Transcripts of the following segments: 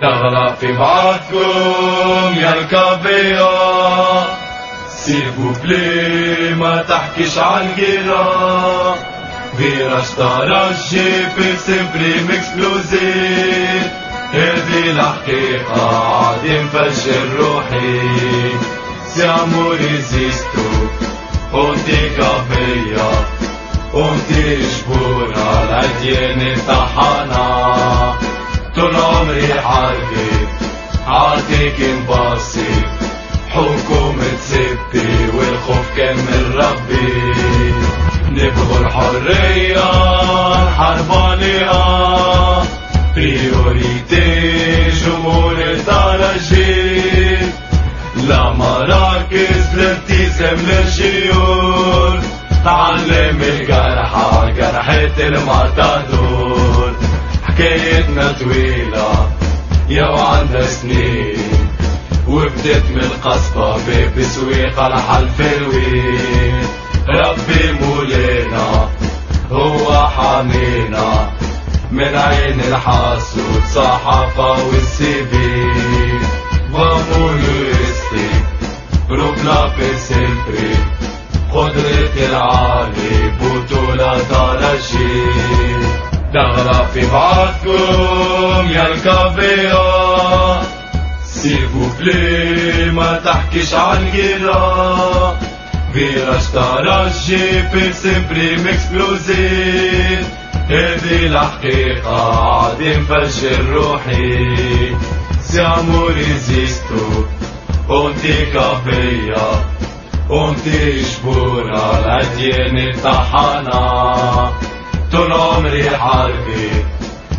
تغرق في بعضكم يا الكافية، سيفوبلي ما تحكيش عالجيرة. فيراج ترجي في سبريم اكسبلوزيف، هذي الحقيقة عادي نفجر روحي. سيامو ريزيستو اونتي كافية، اونتي جبورة العديان تاعنا. طول عمري حاربي عاتيك نباصي، حكومة ستي والخوف كان من ربي. نبغوا الحرية الحرب عليها، بريوريتي جمهور الترجي. لا مراكز لالتزام للجيول، تعلم الجرحى جرحة المعتدول. حكايتنا طويلة يا وعندها سنين، وبدت من القصبة باب سويق على حلف الوين. ربي مولينا هو حامينا من عين الحاسود، صحافة والسيفين. ومولوستي بروبلا في سيمبري، قدرة العالي بطولة ترجي. تغرق في بعضكم يا الكافية، سيفوبلي ما تحكيش عالجيرة. فيراج ترجي في سبريم اكسبلوزيف، هذي الحقيقة عادي نفجر روحي. سيامو ريزيستو اونتي كافية، اونتي جبورة العديان تاعنا. طول عمري حاربي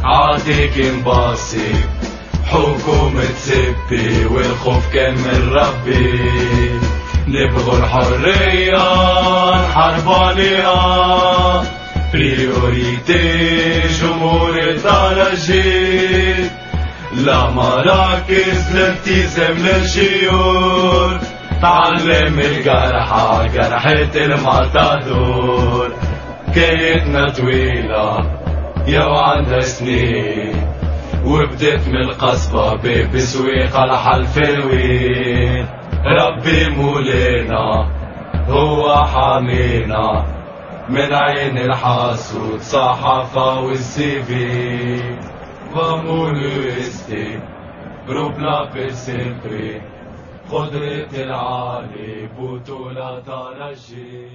عاتيك نباصي، حكومة ستي والخوف كان من ربي. نبغوا الحرية الحرب عليها، بريوريتي جمهور الترجي. لا مراكز لالتزام للجيول، تعلم الجرحى جرحة المعتدول. حكايتنا طويلة يا وعندها سنين، وبدت من القصبة باب سويق على حلف الوين. ربي مولينا هو حامينا من عين الحاسود، صحافة والسيفي. ومولوستي بروبلا في سيمبري، قدرة العالي بطولة ترجي.